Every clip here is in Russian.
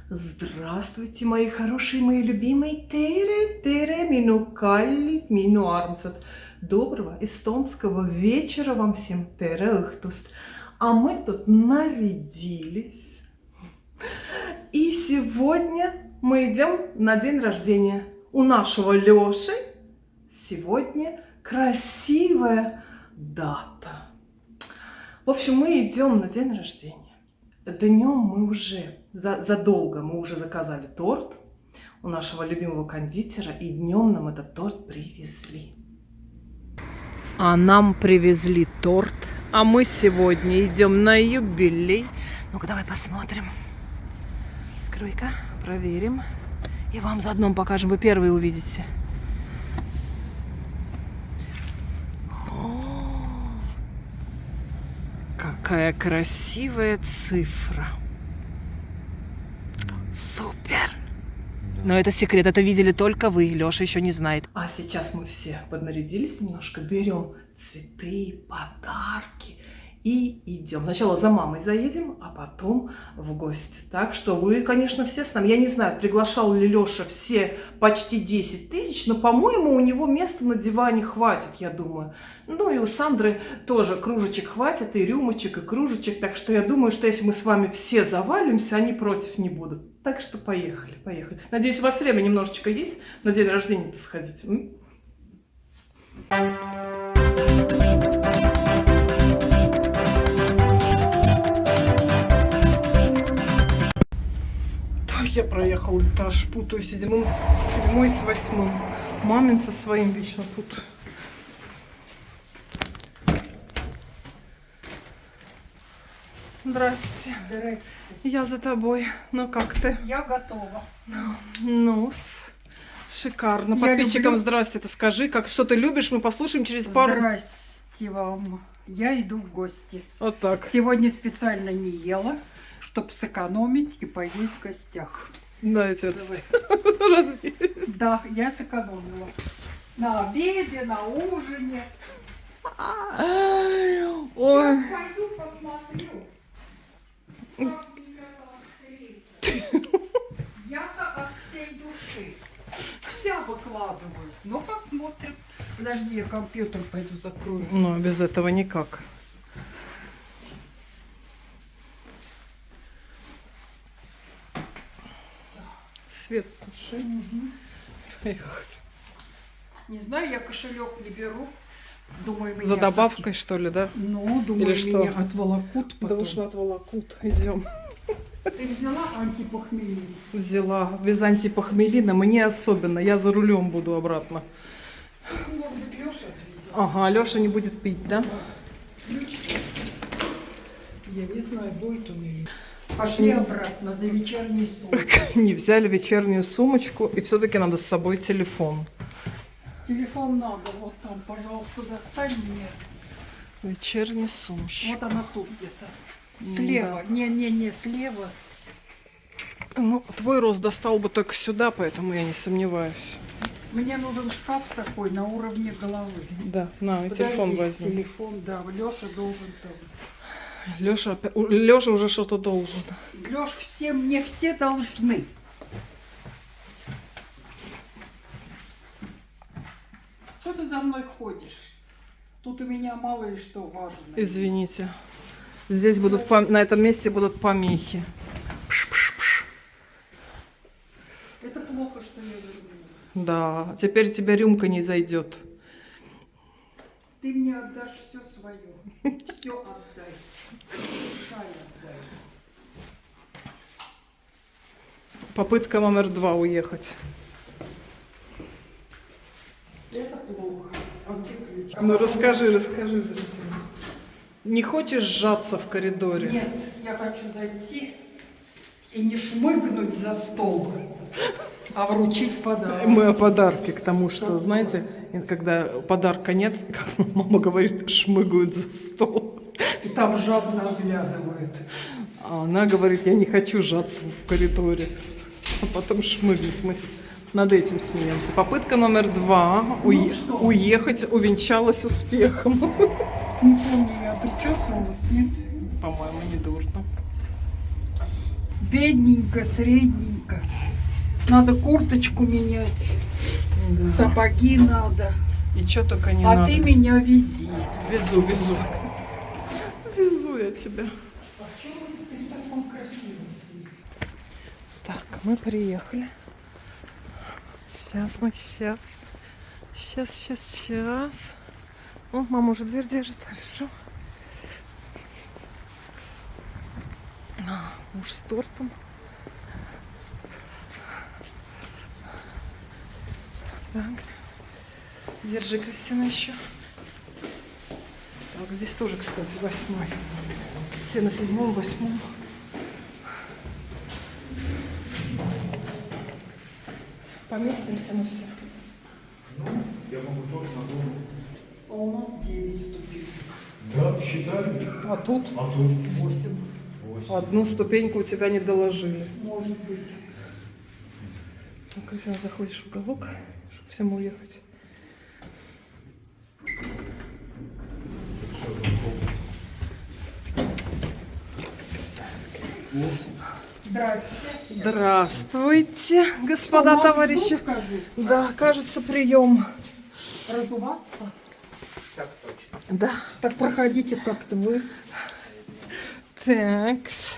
Здравствуйте, мои хорошие, мои любимые. Тере, мину калли, мину армсат. Доброго эстонского вечера вам всем. Тере ыхтуст. А мы тут нарядились. И сегодня мы идем на день рождения. У нашего Лёши сегодня красивая дата. В общем, мы идем на день рождения. Днем мы уже, задолго мы уже заказали торт у нашего любимого кондитера, и днем нам этот торт привезли. А нам привезли торт, а мы сегодня идем на юбилей. Ну-ка, давай посмотрим. Открой-ка, проверим. И вам заодно покажем, вы первые увидите. Какая красивая цифра. Супер! Но это секрет, это видели только вы, Лёша еще не знает. А сейчас мы все поднарядились немножко, берем цветы, подарки и идем. Сначала за мамой заедем, а потом в гости. Так что вы, конечно, все с нами. Я не знаю, приглашал ли Лёша все почти 10 тысяч, но, по-моему, у него места на диване хватит, я думаю. Ну и у Сандры тоже кружечек хватит, и рюмочек, и кружечек. Так что я думаю, что если мы с вами все завалимся, они против не будут. Так что поехали, поехали. Надеюсь, у вас время немножечко есть на день рождения-то сходить. Я проехал этаж, путаю седьмой с восьмым. Мамин со своим вечно путаю. Здрасте. Здрасте. Я за тобой. Ну как ты? Я готова. Ну, шикарно. Я Подписчикам люблю... здрасте, ты скажи, как, что ты любишь, мы послушаем через пару... Здрасте вам. Я иду в гости. Вот так. Сегодня специально не ела, чтобы сэкономить и поесть в гостях. Да, я тебе разве? Да, я сэкономила. На обеде, на ужине. Ой. Я пойду посмотрю. Я-то от всей души. Вся выкладываюсь. Ну, посмотрим. Подожди, я компьютер пойду закрою. Ну, без этого никак. Свет туши. Поехали. Не знаю, я кошелек не беру. Думаю, меня За добавкой, что ли, да? Ну, думаю, или что? меня отволокут потом. Да уж отволокут. Идем. Ты взяла антипохмельный? Взяла. Без антипохмелина. Мне особенно. Я за рулем буду обратно. Может быть, Леша отвезет? Ага, Леша не будет пить, да? Я не знаю, будет он или нет. Пошли обратно за вечерней сумкой. Не взяли вечернюю сумочку, и все-таки надо с собой телефон. Телефон надо, вот там, пожалуйста, достань мне. Вечерняя сумочка. Вот она тут где-то. Слева. Да. Не, слева. Ну, твой рост достал бы только сюда, поэтому я не сомневаюсь. Мне нужен шкаф такой на уровне головы. Да, на, Подожди, телефон возьми. Телефон, да, Леша должен там. Леша уже что-то должен. Леш, мне все должны. Что ты за мной ходишь? Тут у меня мало ли что важное. Извините. Здесь будут, на этом месте будут помехи. Пш-пш-пш. Это плохо, что я вернулась. Да, теперь тебе рюмка не зайдет. Ты мне отдашь все свое. Все отдай. Шаль отдай. Попытка номер 2 уехать. Это плохо. А где ключ? Ну расскажи зрителям. Не хочешь сжаться в коридоре? Нет, я хочу зайти и не шмыгнуть за стол, а вручить подарок. Мы о подарке, к тому, что, знаете, когда подарка нет, как мама говорит, шмыгают за стол. И там жадно оглядывают. А она говорит, я не хочу сжаться в коридоре. А потом шмыгнуть. Мы Над этим смеемся. Попытка номер 2 что? уехать увенчалась успехом. Не помню, я причесывалась, нет? По-моему, не дурно. Бедненько, средненько. Надо курточку менять, Да. сапоги надо. И что только не А надо. ты меня вези. Везу. Везу я тебя. А чего ты в таком красивом? Так, мы приехали. Сейчас. О, мама уже дверь держит, хорошо. Муж с тортом. Так. Держи, Кристина, еще. Так, здесь тоже, кстати, 8-й. Все на 7-м, 8-м. Поместимся на всех. Я могу тоже на дом. А у нас 9 ступенек. Да, считали. А тут А тут 8, одну ступеньку у тебя не доложили. может быть. Так, Кристина, заходишь в уголок, чтобы всем уехать. Здрасте. Здравствуйте, господа Нас товарищи. ждут, кажется. Да, кажется, прием. Разуваться? Да. Так проходите как-то вы. Такс.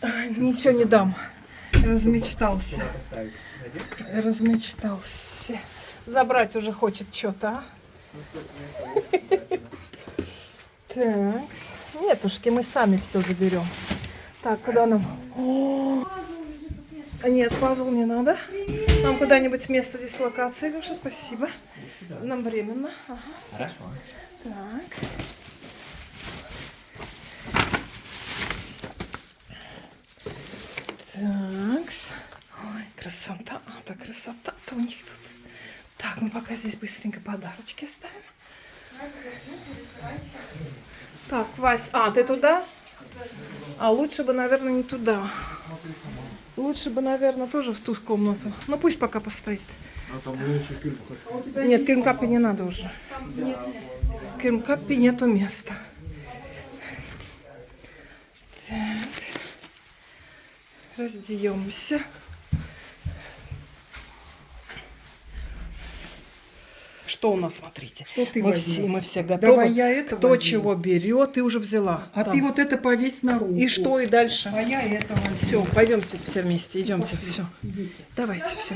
Ай, ничего не дам. Размечтался. Забрать уже хочет что-то, а? Такс. Нетушки, мы сами все заберем. Так, куда нам? О, нет, пазл не надо. Нам куда-нибудь место дислокации, Леша, спасибо. Нам временно. Ага, всё. Так. Такс. Ой, красота. Так красота-то у них тут. Так, мы пока здесь быстренько подарочки оставим. Так, Вась, ты туда? А лучше бы, наверное, не туда. Лучше бы, наверное, тоже в ту комнату. Ну пусть пока постоит. А там лучше кюльку. Нет, кирмкапи не надо уже. В кирмкапи нету места. Так. Раздеемся. Что у нас, смотрите. Что ты Мы возьмешь? все готовы. Давай я это Кто возьму. чего берет, ты уже взяла. А Там. ты вот это повесь на руку. И что и дальше? А я это возьму. Все, пойдемте все вместе, идемте, все. Идите. Давайте все.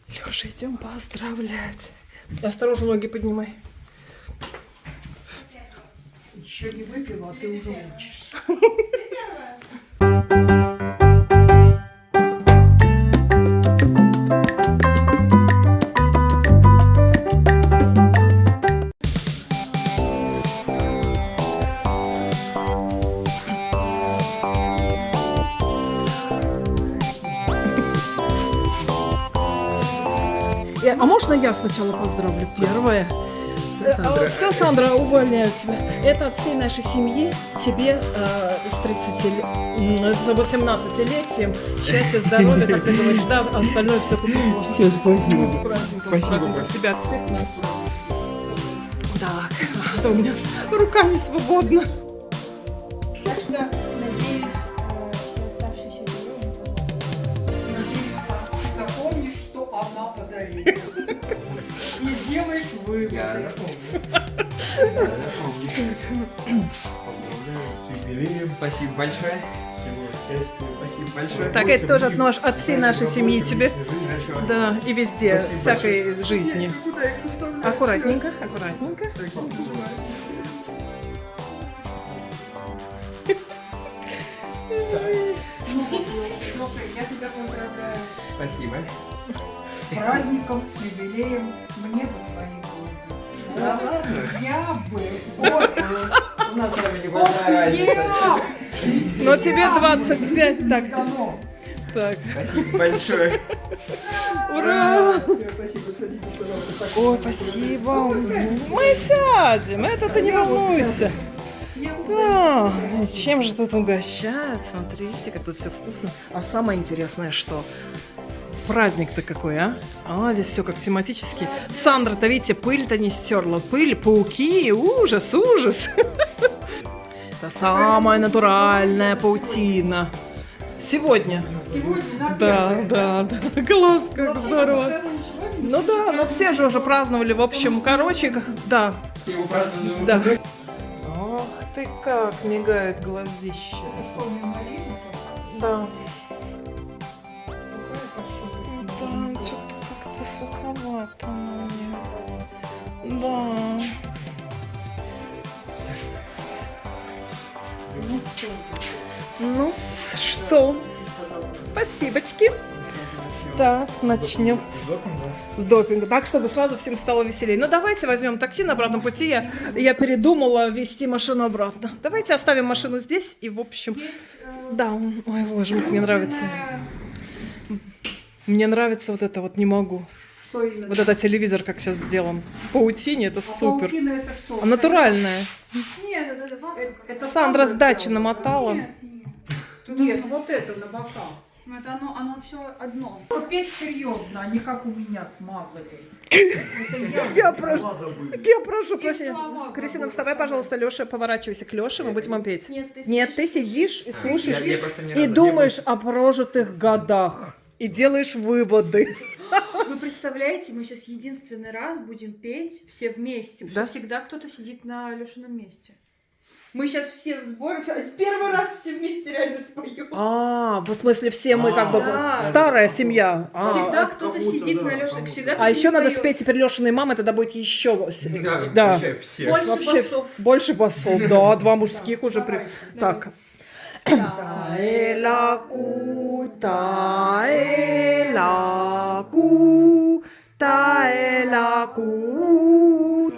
Леша, идем поздравлять. Осторожно, ноги поднимай. Еще не выпила, а ты уже учишь. А можно я сначала поздравлю? Первое. Все, Сандра, увольняю тебя. Это от всей нашей семьи тебе с 18-летием. Счастья, здоровья, как ты говоришь, да, остальное все купим. Все, спасибо. Спасибо. Тебя от всех нас. Так, а то у меня рука не свободна. Так что, надеюсь, что оставшийся период Надеюсь, ты запомнишь, что она подарила. И сделаешь выводы. Я запомню. Поздравляю с юбилеем. Спасибо большое. Всего счастья. Спасибо большое. Так, это тоже от всей нашей семьи тебе. Хорошо. Да, и везде, Спасибо всякой жизни. Куда их составляешь? Аккуратненько, аккуратненько. Слушай, я тебя поздравляю Спасибо. с праздником, с юбилеем. Мне бы твои годы. Да ладно. Я бы. Вот. У нас с вами небольшая разница. Но тебе 25, так, Дано. так. Спасибо большое. Ура! Спасибо, садитесь, пожалуйста. Ой, спасибо. Мы сядем, это ты не волнуйся. Я Да, чем же тут угощают? Смотрите, как тут все вкусно. А самое интересное, что праздник-то какой, а? А, здесь все как тематически. Сандра-то, видите, пыль-то не стерла. Пыль, пауки, ужас, ужас. Это самая натуральная паутина. Сегодня. Сегодня на Да, первое. да, да. Класс, как здорово. Ну да, но все же уже праздновали, в общем, короче, да, Все его празднуют. да. Ох ты как мигают глазища. Что, не малина? Да. Сухая пошла. Да, что-то как-то суховато мне. Да. Ну, что? Спасибочки. Так, начнем с допинга. Так, чтобы сразу всем стало веселее. Ну, давайте возьмем такси на обратном пути. Я передумала везти машину обратно. Давайте оставим машину здесь и, в общем... Да, ой, боже мой, мне нравится. Мне нравится вот это вот, не могу. Что именно? Вот это телевизор, как сейчас сделан. В паутине, это А супер. паутина это что? А натуральная. Нет, это вафля. Это Сандра с дачи сделала. намотала. Нет, нет. Нет, вот это на боках. Ну, это оно все одно. Опять серьезно, а не как у меня смазали. Я прошу Все прощения. слова Кристина, забыла. вставай, пожалуйста, Леша, поворачивайся к Леше, мы будем петь. Нет, Нет, ты сидишь и слушаешь, Я просто ни и разу не думаешь о прожитых годах, и делаешь выводы. Вы представляете, мы сейчас единственный раз будем петь все вместе. Потому Да? что всегда кто-то сидит на Лешином месте. Мы сейчас все в сборе, первый раз все вместе реально споем. А, в смысле, все мы как бы Да. старая семья. А, Всегда а кто-то кому-то, сидит да, на Леше, кому-то. всегда а кто-то еще надо поёт. спеть теперь Лешиной мамы, тогда будет еще... Да, Да. вообще все. Больше Вообще басов. больше басов, да, два мужских уже. Давайте, Так. Таэлаку, таэлаку, таэлаку,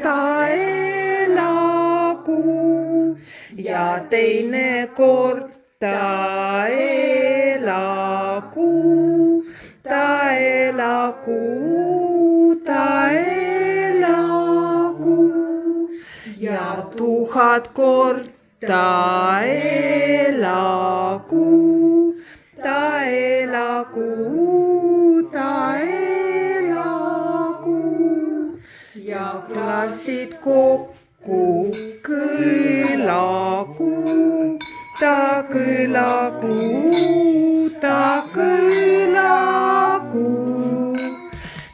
таэлаку. Ja teine kord taelaku, taelaku, taelaku. Ja 1000 kord taelaku, taelaku, taelaku. Ja klassid kokku kõlaku, ta kõlaku, ta kõlaku.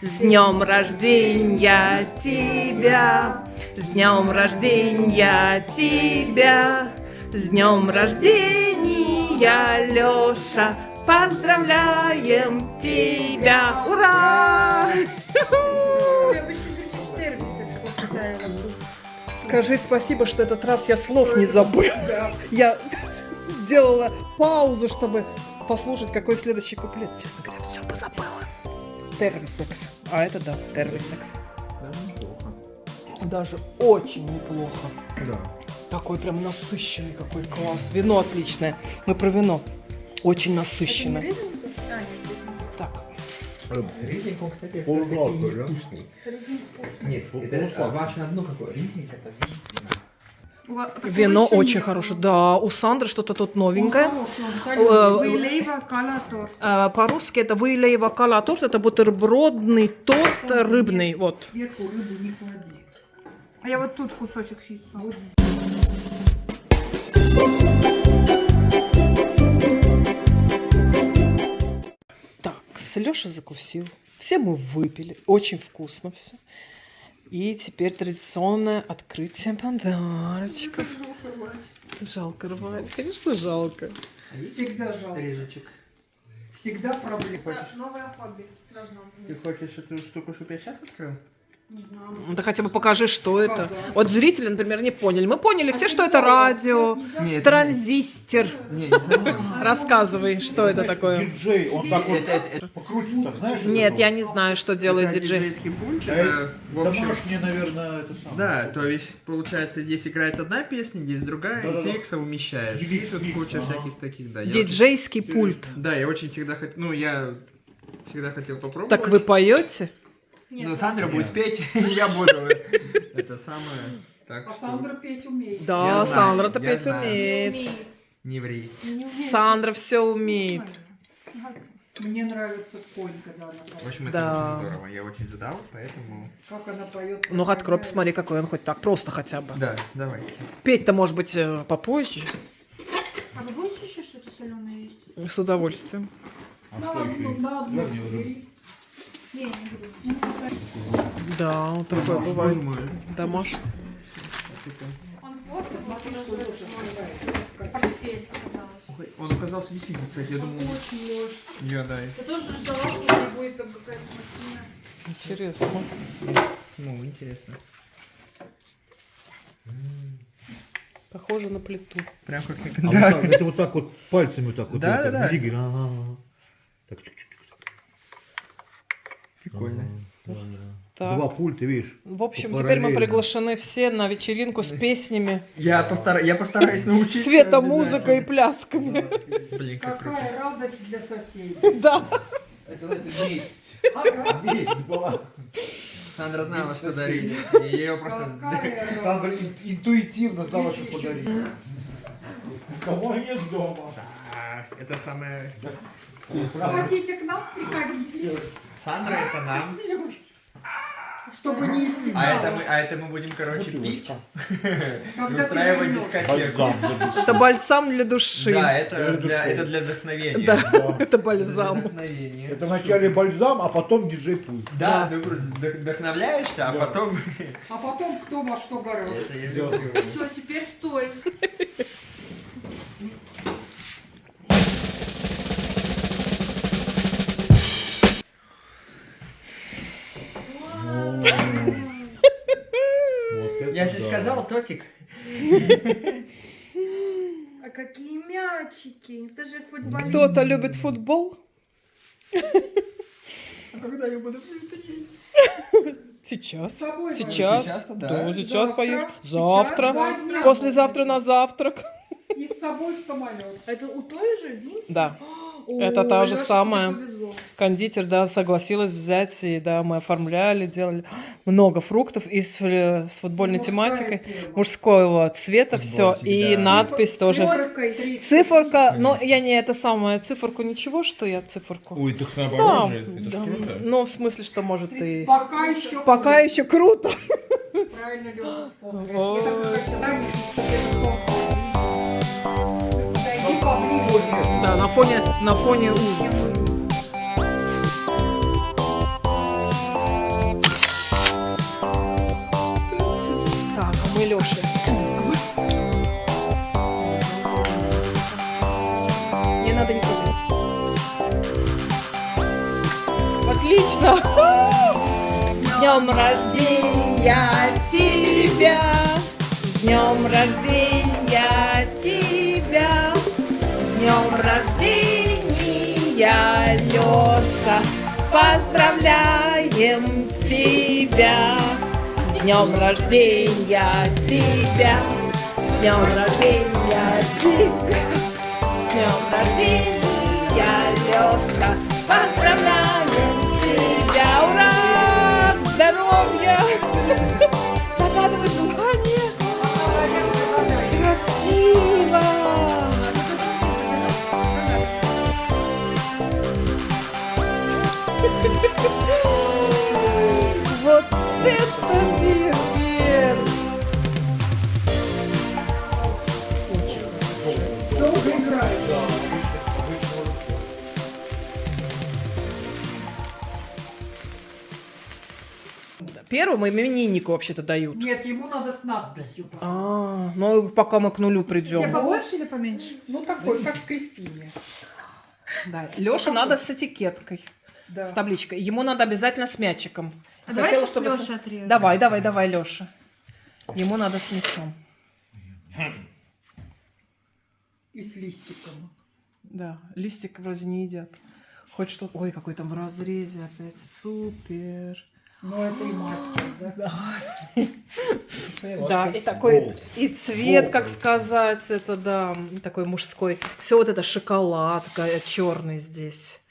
С днем рождения тебя, с днем рождения тебя, с днем рождения, Лёша, поздравляем тебя! Ура! Я обычно кричишь термисок после таэлаку. Скажи спасибо, что этот раз я слов не забыл. Я сделала паузу, чтобы послушать, какой следующий куплет. Честно говоря, все позабыла. Тервисекс. А это да, тервисекс. Да, неплохо. Даже очень неплохо. Да. Такой прям насыщенный, какой класс. Вино отличное. Мы про вино. Очень Это насыщенное. не ритм? А, нет, здесь не Так. Ризник, он, кстати, Полусладкий, да? вкусный. ритм. Нет, это ваше одно какое. Ризник это Вино очень хорошее. Да, у Сандры что-то тут новенькое. Вилейва кала торт. По-русски это вылеева кала торт. Это бутербродный торт рыбный. Вот. Сверху рыбу не клади. А я вот тут кусочек с яйцом. Вот Так, Леша закусил. Все мы выпили. Очень вкусно все. И теперь традиционное открытие подарочков. Жалко рвать. Конечно, жалко. всегда жалко. Режечек. Всегда проблема. Новое хобби должно Ты быть. хочешь эту штуку, чтобы я сейчас открыл? Не знаю. Ну, да хотя бы покажи, что это. Показать. Вот зрители, например, не поняли. Мы поняли все, что это радио, Нет, транзистор. не совсем. Рассказывай, что это такое. Диджей, он так вот Это покрутит, так, знаешь? Нет, это я не знаю, что делает это диджей. диджейский пульт. вот? Это, в общем, Домашнее, наверное, это самое. да, то есть, получается, здесь играет одна песня, здесь другая, и Да-да-да. ты их совмещаешь. И тут Микс, куча ага. всяких таких, да. Диджейский пульт. Да, я очень всегда хотел, ну, я всегда хотел попробовать. Так вы поете? Ну, Сандра будет петь, я буду это самое Так А что Сандра петь умеет. Да, Я знаю, Сандра-то я петь знаю. умеет. не ври. Сандра все умеет. Мне нравится конь, когда она В поет. общем, это Да. очень здорово. Я очень ждал, поэтому... Как она поет. Ну, открой, посмотри, какой он хоть так, просто хотя бы. Да, давайте. Петь-то, может быть, попозже. А вы будете еще что-то соленое есть? С удовольствием. А На что еще одну, есть? на одну Дай мне вот бери. Не, не буду. Да, вот такое бывает. Боже мой. Домашний. Он плохо, Посмотри, смотри, что Леша собирает. портфель оказалось. Ой, он оказался действительно, кстати, я Он думал... очень легкий. Я, да. Я тоже ждала, что у меня будет там какая-то махина. Интересно. Ну, интересно. Похоже на плиту. Прям как... А вот так, это вот так вот пальцами вот так вот. Да, вот да, так да. двигай. Ага. Так, чик-чик-чик. Прикольно. Ага, да, да. Так. Два пульта, видишь? В общем, Параллельно. теперь мы приглашены все на вечеринку с песнями, Я постараюсь научиться. цветом, обязательно. музыкой и плясками. Блин, как круто. Какая радость для соседей. Да. Это месть. Ага. Месть была. Сандра знала, что дарить. И ее просто... Какая Сандра радость. интуитивно знала, Если что еще- подарить. Кого нет дома? Да, это самое... Хотите к нам, приходите. Сандра это нам. Чтобы не из себя. А это мы будем, короче, пить и Когда ты устраивать вернешь. дискотеку. Это бальзам для души. Да, это для вдохновения. Да, это Для бальзам. вдохновения. Это вначале бальзам, а потом диджей-пульт. Да, ты вдохновляешься, а Да. потом... А потом кто во что гораздо. Это я люблю. Все, теперь стой. Я же сказал, Тотик. А какие мячики? Это же футболист. Кто-то любит футбол? А когда я буду есть? Сейчас. С собой Сейчас. Сейчас-то да. Да, сейчас Завтра. поем. Сейчас, Завтра. 2 дня. Послезавтра на завтрак. И с собой в самолет. Это у той же Винси? Да. О, Это та же Лёше, тебе самая. повезло. Кондитер, да, согласилась взять, и да, мы оформляли, делали много фруктов и с футбольной Мужская тематикой, тема. мужского цвета все, Футбольчик, и да. надпись тоже. Цифркой. 30. Циферка, но я не это самое, циферку ничего, что я циферку. Ой, так Да, наоборот же. Это ж да. круто. Ну, в смысле, что может и... Пока еще. Пока еще круто. Правильно Лёша сфоткает. Ой. Это как раньше, Подойди поближе. Да, на фоне ужаса. Так, а мы Лёше. Не надо никого. Отлично! С днем рождения тебя! С днем рождения тебя! С днем рождения, Лёша! Поздравляем тебя! С днем рождения тебя! С днем рождения тебя! С днем рождения, Лёша! Поздравляем тебя! Ура! Здоровья! Загадывай желание! Красиво! Вот это фейерверк! Долго играет. Первому имениннику вообще-то дают. Нет, ему надо с надписью. Ну пока мы к нулю Тебе придем. побольше или поменьше? Ну такой, как Кристине. Да. Лёше надо с этикеткой, Да. с табличкой. Ему надо обязательно с мячиком. А давай Хотела, сейчас чтобы Лёше отрежем. Давай, Лёша. Ему надо с мячом. И с листиком. Да, листик вроде не едят. Хоть что-то. Ой, какой там в разрезе опять. Супер. Ну это и мастер, да? Да, и такой, и цвет, как сказать, это да, такой мужской. Все вот это шоколад черный здесь.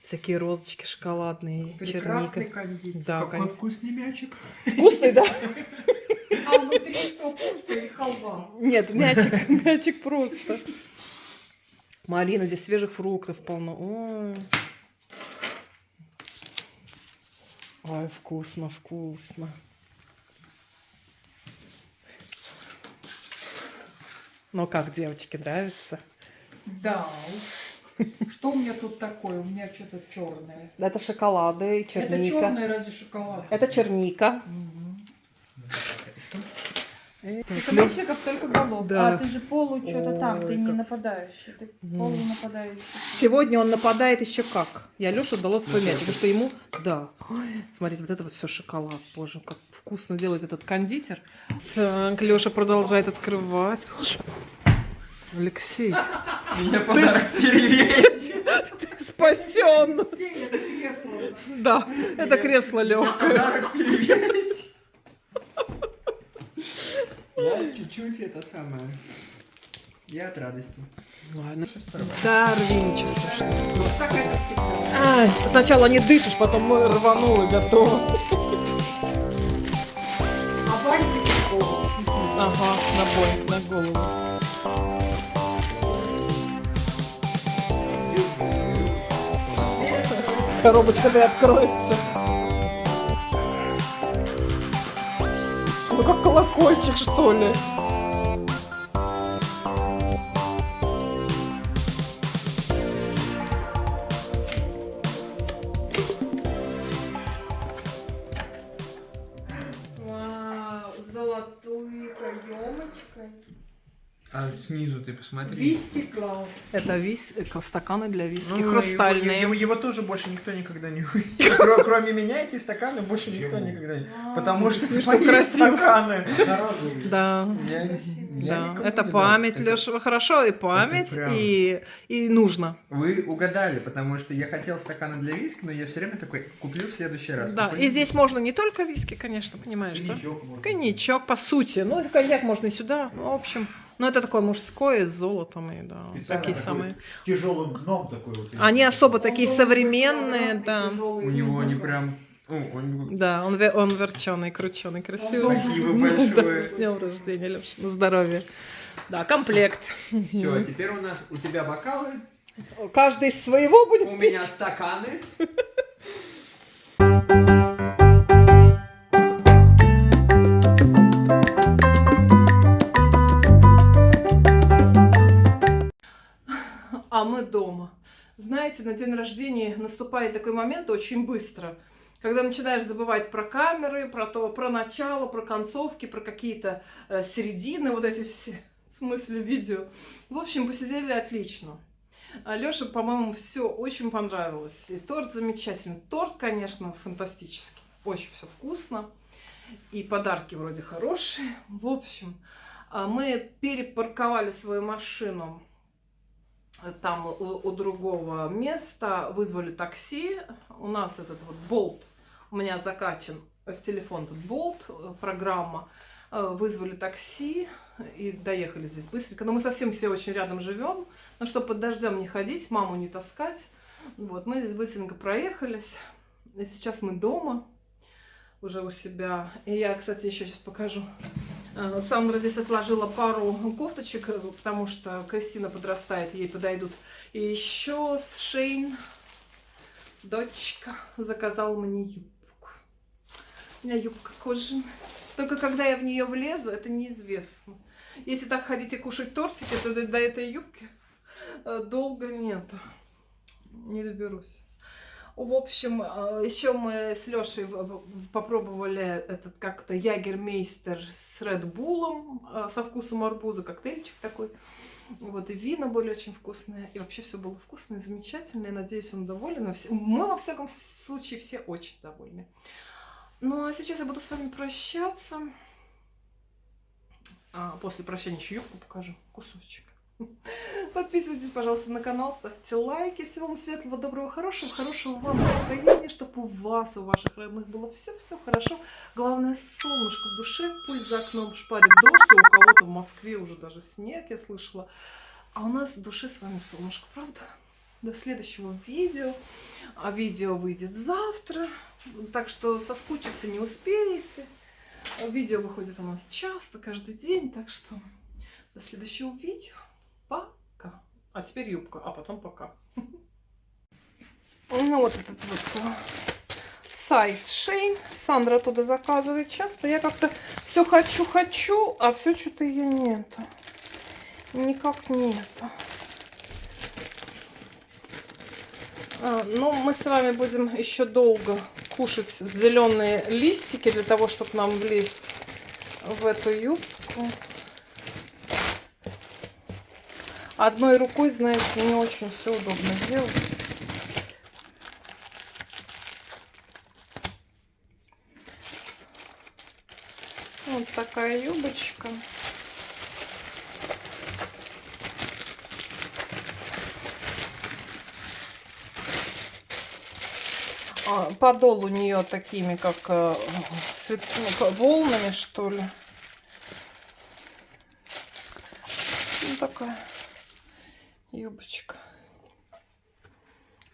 Всякие розочки шоколадные, Прекрасный черника. кондитер. Да, Какой вкусный мячик. вкусный, да? А у внутри что, пусто или халва? Нет, мячик, мячик просто. Малина, здесь свежих фруктов полно. Ой. Ой, вкусно, вкусно. Ну как, девочки, нравится? Да. Что у меня тут такое? У меня что-то черное. Это шоколады и Это черника. черное разве шоколад? Это черника. Ты кабачников только голов. Да. А ты же полу что-то там, ты Ой, не как- нападающий. Ты полу нападающий. Сегодня он нападает еще как. Я Лёше дала свой мячик, потому что ему... Да. Ой, смотрите, вот это вот все шоколад. Боже, как вкусно делает этот кондитер. Так, Лёша продолжает открывать. Алексей, Меня подарок перевес. ты спасен. Сели, это кресло. Да, это кресло легкое. Подарок перевес. Я чуть-чуть это самое. Я от радости. Дарвинчество. Так это всегда. Ай, сначала не дышишь, потом мы рванули, готово. А бантик в голову. Ага, на бой, на голову. Коробочка-то и откроется. Ну как колокольчик, что ли? Вау, золотой каемочкой. А снизу ты посмотри. Виски класс. Это стаканы для виски, Ну, хрустальные. Его тоже больше никто никогда не увидит. Кроме меня эти стаканы больше никто никогда не... Потому что Слишком мои красиво. стаканы. Да. Я Да, никому это не дам. память, Это- Леша, хорошо, и память, прям- и нужно. Вы угадали, потому что я хотел стаканы для виски, но я все время такой, куплю в следующий раз. Да, Куплю. и здесь можно не только виски, конечно, понимаешь, да? Коньячок, по сути. Ну, коньяк можно и сюда, в общем. Но это такое мужское с золотом, и да, такие самые. С тяжелым дном такой вот. Они особо такие современные, да. У него они прям... он... Да, он верченый, крученый, красивый. Спасибо Да, большое. с днем рождения, Леша, на здоровье. Да, комплект. Все, теперь у тебя бокалы, Каждый из своего будет. у меня стаканы. А мы дома. Знаете, на день рождения наступает такой момент очень быстро, когда начинаешь забывать про камеры, про начало, про концовки, про какие-то середины, вот эти все, в смысле видео. В общем, посидели отлично. Лёше, по-моему, все очень понравилось. И торт замечательный. Торт, конечно, фантастический. Очень все вкусно. И подарки вроде хорошие. В общем, мы перепарковали свою машину там у другого места, вызвали такси. У нас этот вот болт, у меня закачан в телефон этот болт, программа. Вызвали такси и доехали здесь быстренько. Но мы совсем все очень рядом живем, но чтобы под дождем не ходить, маму не таскать. Вот, мы здесь быстренько проехались. И сейчас мы дома, уже у себя. И я, кстати, еще сейчас покажу. Сандра здесь отложила пару кофточек, потому что Кристина подрастает, ей подойдут. И еще Шейн, дочка, заказал мне юбку. У меня юбка кожаная. Только когда я в нее влезу, это неизвестно. Если так ходите кушать тортики, то до этой юбки долго нет. Не доберусь. В общем, еще мы с Лешей попробовали этот как-то ягермейстер с Редбулом со вкусом арбуза, коктейльчик такой. Вот, и вина были очень вкусные. И вообще все было вкусно и замечательно. И надеюсь, он доволен. Мы, во всяком случае, все очень довольны. Ну, а сейчас я буду с вами прощаться. После прощания еще юбку покажу. Кусочек. Подписывайтесь, пожалуйста, на канал, ставьте лайки. Всего вам светлого, доброго, хорошего вам настроения, чтобы у вас, у ваших родных было все хорошо. Главное, солнышко в душе, пусть за окном шпарит дождь, а у кого-то в Москве уже даже снег, я слышала. А у нас в душе с вами солнышко, правда? До следующего видео. А видео выйдет завтра, так что соскучиться не успеете. Видео выходит у нас часто, каждый день, так что до следующего видео. Пока. А теперь юбка, а потом пока. Ну вот этот вот сайт Shein. Сандра оттуда заказывает часто. Я как-то все хочу, а все что-то ее нету. Никак нету. Но мы с вами будем еще долго кушать зеленые листики для того, чтобы нам влезть в эту юбку. Одной рукой, знаете, не очень все удобно сделать. Вот такая юбочка. Подол у нее такими, как волнами, что ли. Ну, такая юбочка.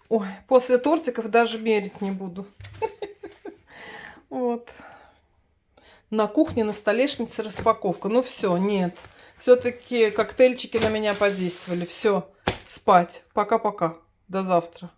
Ой, после тортиков даже мерить не буду. Вот. На кухне, на столешнице распаковка. Ну все, нет. Все-таки коктейльчики на меня подействовали. Все, спать. Пока-пока. До завтра.